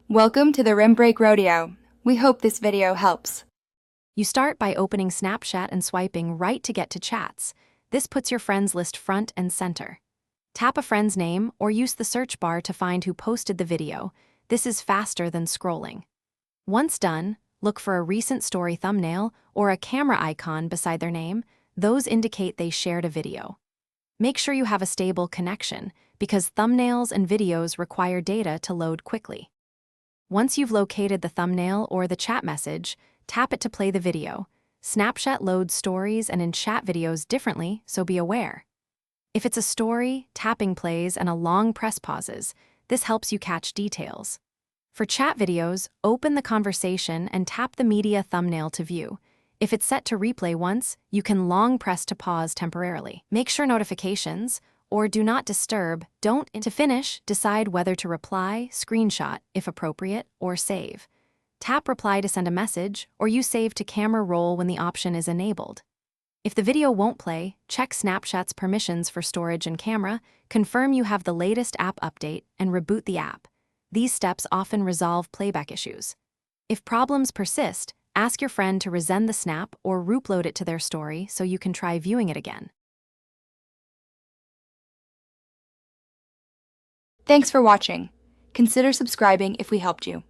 Welcome to the Rim Break Rodeo. We hope this video helps. You start by opening Snapchat and swiping right to get to chats. This puts your friends list front and center. Tap a friend's name or use the search bar to find who posted the video. This is faster than scrolling. Once done, look for a recent story thumbnail or a camera icon beside their name. Those indicate they shared a video. Make sure you have a stable connection because thumbnails and videos require data to load quickly. Once you've located the thumbnail or the chat message, tap it to play the video. Snapchat loads stories and in-chat videos differently, so be aware. If it's a story, tapping plays and a long press pauses. This helps you catch details. For chat videos, open the conversation and tap the media thumbnail to view. If it's set to replay once, you can long press to pause temporarily. Make sure notifications or do not disturb don't. To finish, decide whether to reply, screenshot, if appropriate, or save. Tap reply to send a message, or use save to camera roll when the option is enabled. If the video won't play, check Snapchat's permissions for storage and camera, confirm you have the latest app update, and reboot the app. These steps often resolve playback issues. If problems persist, ask your friend to resend the snap or reupload it to their story so you can try viewing it again. Thanks for watching. Consider subscribing if we helped you.